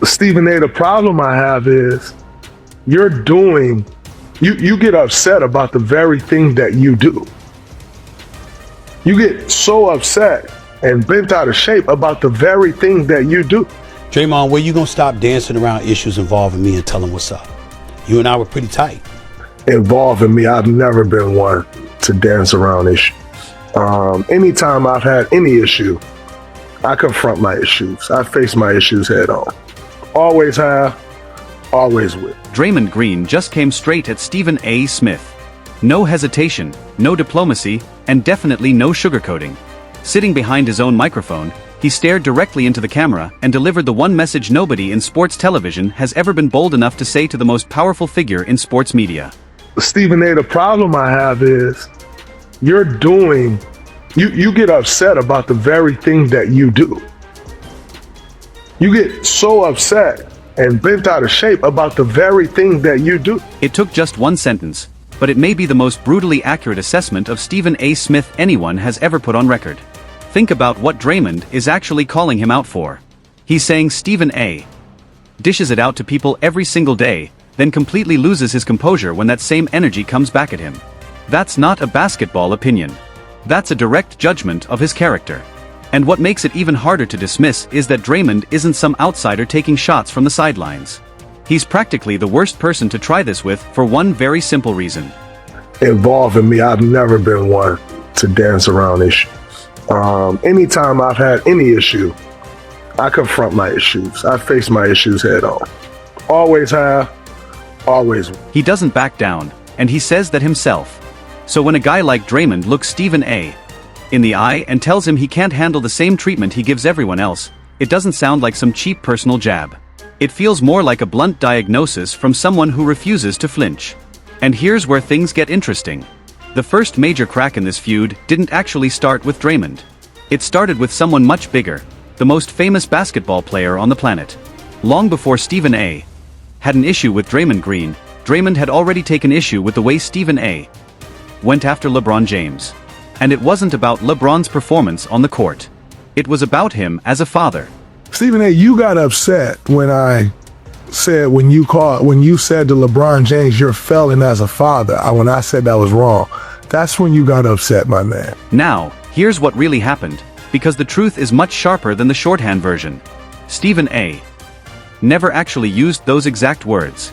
Stephen A., the problem I have is you get upset about the very thing that you do. You get so upset and bent out of shape about the very thing that you do. Draymond, where you gonna stop dancing around issues involving me and tell them what's up? You and I were pretty tight. Involving me, I've never been one to dance around issues. Anytime I've had any issue, I confront my issues. I face my issues head on. Always have, always will. Draymond Green just came straight at Stephen A. Smith. No hesitation, no diplomacy, and definitely no sugarcoating. Sitting behind his own microphone, he stared directly into the camera and delivered the one message nobody in sports television has ever been bold enough to say to the most powerful figure in sports media. Stephen A., the problem I have is you get upset about the very thing that you do. You get so upset and bent out of shape about the very thing that you do. It took just one sentence, but it may be the most brutally accurate assessment of Stephen A. Smith anyone has ever put on record. Think about what Draymond is actually calling him out for. He's saying Stephen A. dishes it out to people every single day, then completely loses his composure when that same energy comes back at him. That's not a basketball opinion. That's a direct judgment of his character. And what makes it even harder to dismiss is that Draymond isn't some outsider taking shots from the sidelines. He's practically the worst person to try this with for one very simple reason. Involving me, I've never been one to dance around issues. Anytime I've had any issue, I confront my issues. I face my issues head on. Always have, always will. He doesn't back down, and he says that himself. So when a guy like Draymond looks Stephen A. in the eye and tells him he can't handle the same treatment he gives everyone else, it doesn't sound like some cheap personal jab. It feels more like a blunt diagnosis from someone who refuses to flinch. And here's where things get interesting. The first major crack in this feud didn't actually start with Draymond. It started with someone much bigger, the most famous basketball player on the planet. Long before Stephen A. had an issue with Draymond Green, Draymond had already taken issue with the way Stephen A. went after LeBron James. And it wasn't about LeBron's performance on the court. It was about him as a father. Stephen A., you got upset when I said, when you said to LeBron James, you're failing as a father. When I said that was wrong. That's when you got upset, my man. Now, here's what really happened, because the truth is much sharper than the shorthand version. Stephen A. never actually used those exact words.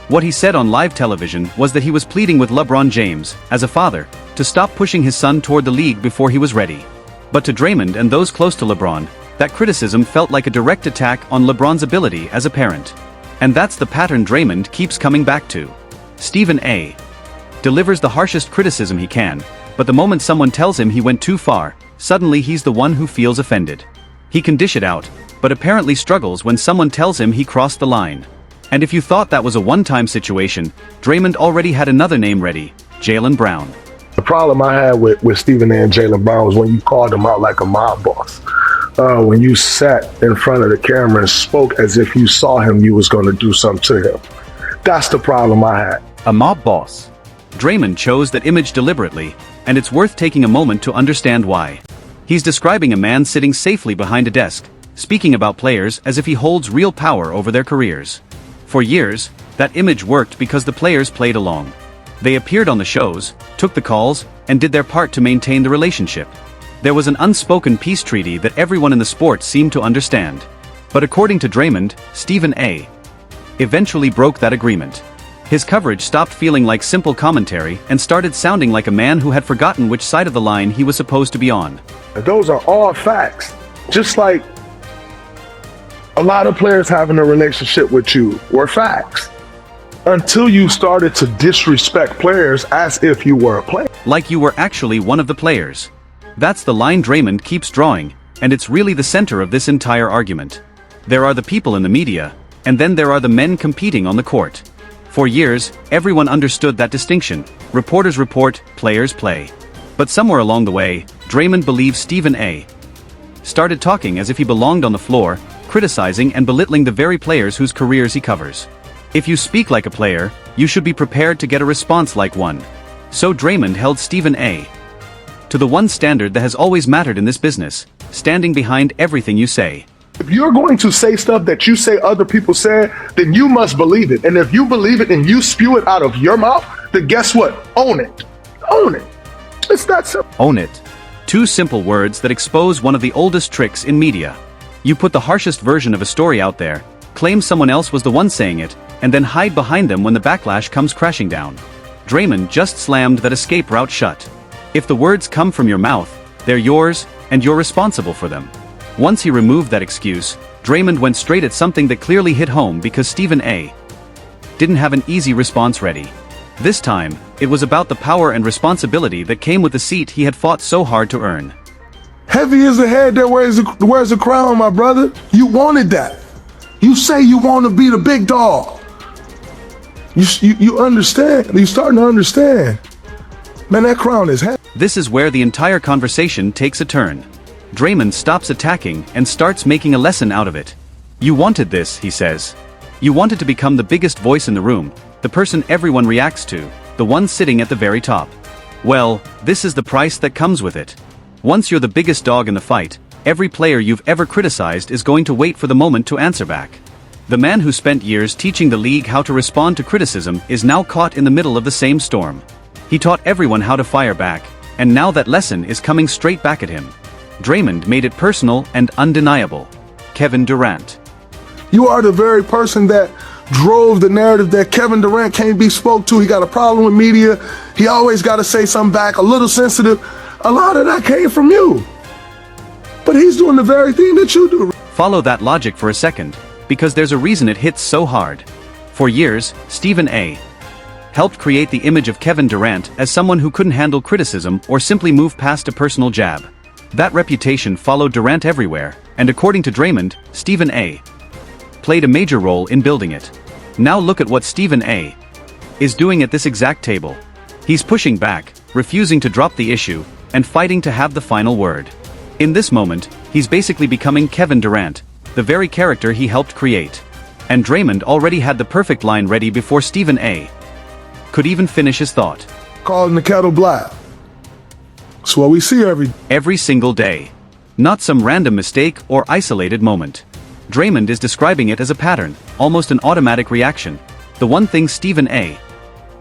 What he said on live television was that he was pleading with LeBron James, as a father, to stop pushing his son toward the league before he was ready. But to Draymond and those close to LeBron, that criticism felt like a direct attack on LeBron's ability as a parent. And that's the pattern Draymond keeps coming back to. Stephen A. delivers the harshest criticism he can, but the moment someone tells him he went too far, suddenly he's the one who feels offended. He can dish it out, but apparently struggles when someone tells him he crossed the line. And if you thought that was a one-time situation, Draymond already had another name ready, Jaylen Brown. The problem I had with Stephen A. and Jaylen Brown was when you called him out like a mob boss. When you sat in front of the camera and spoke as if you saw him, you was going to do something to him. That's the problem I had. A mob boss. Draymond chose that image deliberately, and it's worth taking a moment to understand why. He's describing a man sitting safely behind a desk, speaking about players as if he holds real power over their careers. For years, that image worked because the players played along. They appeared on the shows, took the calls, and did their part to maintain the relationship. There was an unspoken peace treaty that everyone in the sport seemed to understand. But according to Draymond, Stephen A. eventually broke that agreement. His coverage stopped feeling like simple commentary and started sounding like a man who had forgotten which side of the line he was supposed to be on. Those are all facts. Just like a lot of players having a relationship with you were facts. Until you started to disrespect players as if you were a player. Like you were actually one of the players. That's the line Draymond keeps drawing, and it's really the center of this entire argument. There are the people in the media, and then there are the men competing on the court. For years, everyone understood that distinction. Reporters report, players play. But somewhere along the way, Draymond believes Stephen A. started talking as if he belonged on the floor, criticizing and belittling the very players whose careers he covers. If you speak like a player, you should be prepared to get a response like one. So Draymond held Stephen A. to the one standard that has always mattered in this business, standing behind everything you say. If you're going to say stuff that you say other people said, then you must believe it. And if you believe it and you spew it out of your mouth, then guess what? Own it. Own it. It's that simple. Own it. Two simple words that expose one of the oldest tricks in media. You put the harshest version of a story out there, claim someone else was the one saying it, and then hide behind them when the backlash comes crashing down. Draymond just slammed that escape route shut. If the words come from your mouth, they're yours, and you're responsible for them. Once he removed that excuse, Draymond went straight at something that clearly hit home because Stephen A. didn't have an easy response ready. This time, it was about the power and responsibility that came with the seat he had fought so hard to earn. Heavy is the head that wears the crown, my brother. You wanted that. You say you want to be the big dog. You understand. You're starting to understand. Man, that crown is heavy. This is where the entire conversation takes a turn. Draymond stops attacking and starts making a lesson out of it. You wanted this, he says. You wanted to become the biggest voice in the room, the person everyone reacts to, the one sitting at the very top. Well, this is the price that comes with it. Once you're the biggest dog in the fight, every player you've ever criticized is going to wait for the moment to answer back. The man who spent years teaching the league how to respond to criticism is now caught in the middle of the same storm. He taught everyone how to fire back, and now that lesson is coming straight back at him. Draymond made it personal and undeniable. Kevin Durant. You are the very person that drove the narrative that Kevin Durant can't be spoke to. He got a problem with media. He always got to say something back, a little sensitive. A lot of that came from you. But he's doing the very thing that you do. Follow that logic for a second, because there's a reason it hits so hard. For years, Stephen A. helped create the image of Kevin Durant as someone who couldn't handle criticism or simply move past a personal jab. That reputation followed Durant everywhere, and according to Draymond, Stephen A. played a major role in building it. Now look at what Stephen A. is doing at this exact table. He's pushing back, refusing to drop the issue, and fighting to have the final word. In this moment, he's basically becoming Kevin Durant, the very character he helped create. And Draymond already had the perfect line ready before Stephen A. could even finish his thought. Calling the kettle black. That's what we see every single day. Not some random mistake or isolated moment. Draymond is describing it as a pattern, almost an automatic reaction. The one thing Stephen A.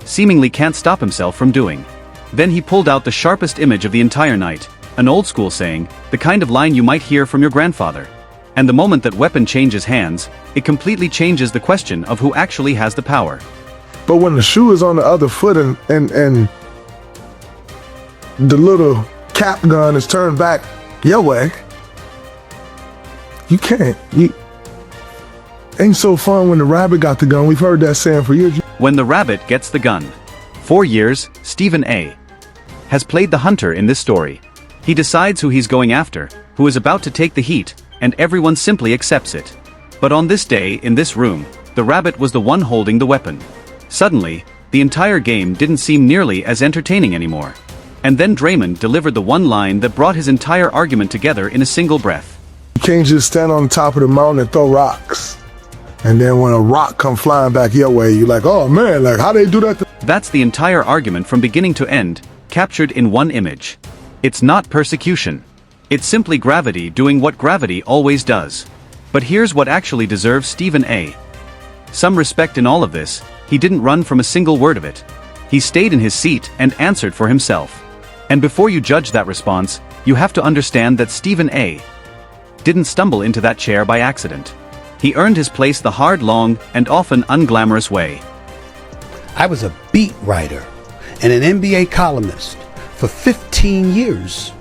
seemingly can't stop himself from doing. Then he pulled out the sharpest image of the entire night, an old school saying, the kind of line you might hear from your grandfather. And the moment that weapon changes hands, it completely changes the question of who actually has the power. But when the shoe is on the other foot and the little cap gun is turned back your way, you can't. Ain't so fun when the rabbit got the gun. We've heard that saying for years. When the rabbit gets the gun. 4 years, Stephen A. has played the hunter in this story. He decides who he's going after, who is about to take the heat, and everyone simply accepts it. But on this day, in this room, the rabbit was the one holding the weapon. Suddenly, the entire game didn't seem nearly as entertaining anymore. And then Draymond delivered the one line that brought his entire argument together in a single breath. You can't just stand on the top of the mountain and throw rocks. And then when a rock come flying back your way, you're like, oh man, like how they do that? That's the entire argument from beginning to end, captured in one image. It's not persecution. It's simply gravity doing what gravity always does. But here's what actually deserves Stephen A. some respect in all of this. He didn't run from a single word of it. He stayed in his seat and answered for himself. And before you judge that response, you have to understand that Stephen A. didn't stumble into that chair by accident. He earned his place the hard, long, and often unglamorous way. I was a beat writer and an NBA columnist for 15 years.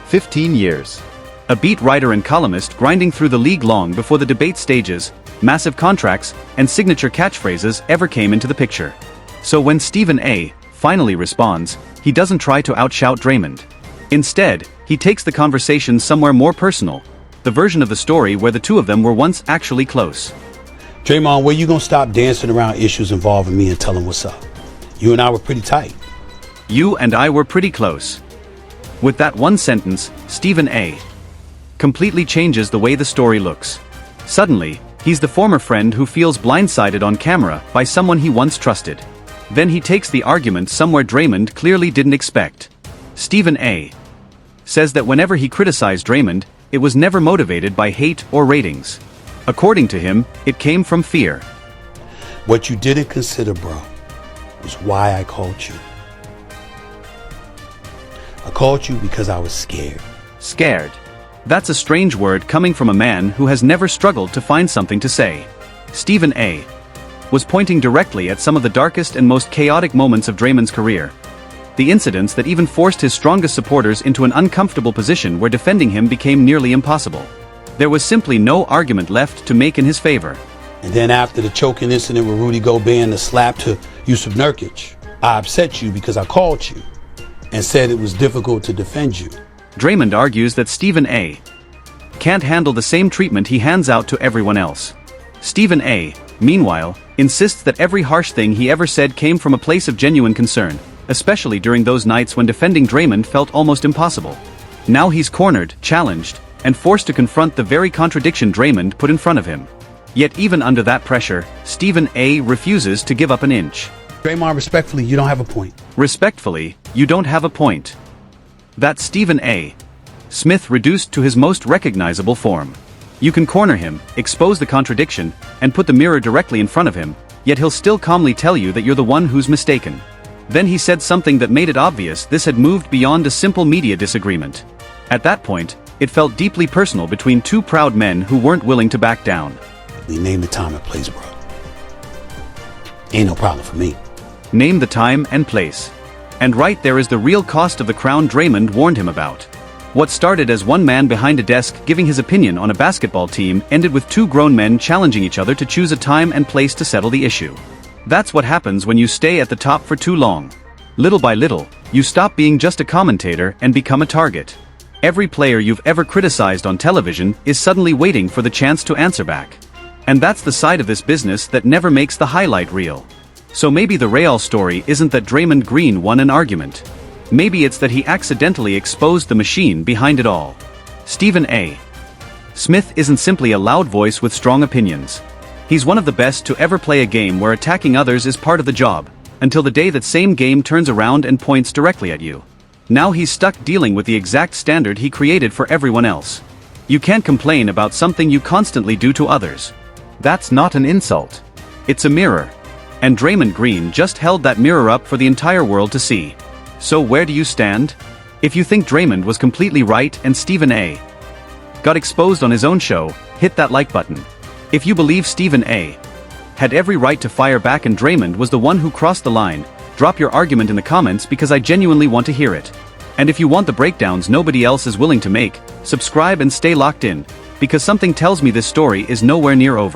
15 years. A beat writer and columnist grinding through the league long before the debate stages, massive contracts, and signature catchphrases ever came into the picture. So when Stephen A. finally responds, he doesn't try to outshout Draymond. Instead, he takes the conversation somewhere more personal, the version of the story where the two of them were once actually close. Draymond, where you gonna stop dancing around issues involving me and tell him what's up? You and I were pretty tight. You and I were pretty close. With that one sentence, Stephen A. completely changes the way the story looks. Suddenly, he's the former friend who feels blindsided on camera by someone he once trusted. Then he takes the argument somewhere Draymond clearly didn't expect. Stephen A. says that whenever he criticized Draymond, it was never motivated by hate or ratings. According to him, it came from fear. What you didn't consider, bro, was why I called you. I called you because I was scared. Scared. That's a strange word coming from a man who has never struggled to find something to say. Stephen A. was pointing directly at some of the darkest and most chaotic moments of Draymond's career. The incidents that even forced his strongest supporters into an uncomfortable position where defending him became nearly impossible. There was simply no argument left to make in his favor. And then after the choking incident with Rudy Gobert and the slap to Yusuf Nurkic, I upset you because I called you and said it was difficult to defend you. Draymond argues that Stephen A. can't handle the same treatment he hands out to everyone else. Stephen A., meanwhile, insists that every harsh thing he ever said came from a place of genuine concern, especially during those nights when defending Draymond felt almost impossible. Now he's cornered, challenged, and forced to confront the very contradiction Draymond put in front of him. Yet even under that pressure, Stephen A. refuses to give up an inch. Draymond, respectfully, you don't have a point. Respectfully, you don't have a point. That's Stephen A. Smith reduced to his most recognizable form. You can corner him, expose the contradiction, and put the mirror directly in front of him, yet he'll still calmly tell you that you're the one who's mistaken. Then he said something that made it obvious this had moved beyond a simple media disagreement. At that point, it felt deeply personal between two proud men who weren't willing to back down. We name the time and place, bro. Ain't no problem for me. Name the time and place. And right there is the real cost of the crown Draymond warned him about. What started as one man behind a desk giving his opinion on a basketball team ended with two grown men challenging each other to choose a time and place to settle the issue. That's what happens when you stay at the top for too long. Little by little, you stop being just a commentator and become a target. Every player you've ever criticized on television is suddenly waiting for the chance to answer back. And that's the side of this business that never makes the highlight reel. So maybe the real story isn't that Draymond Green won an argument. Maybe it's that he accidentally exposed the machine behind it all. Stephen A. Smith isn't simply a loud voice with strong opinions. He's one of the best to ever play a game where attacking others is part of the job, until the day that same game turns around and points directly at you. Now he's stuck dealing with the exact standard he created for everyone else. You can't complain about something you constantly do to others. That's not an insult. It's a mirror. And Draymond Green just held that mirror up for the entire world to see. So where do you stand? If you think Draymond was completely right and Stephen A. got exposed on his own show, hit that like button. If you believe Stephen A. had every right to fire back and Draymond was the one who crossed the line, drop your argument in the comments because I genuinely want to hear it. And if you want the breakdowns nobody else is willing to make, subscribe and stay locked in, because something tells me this story is nowhere near over.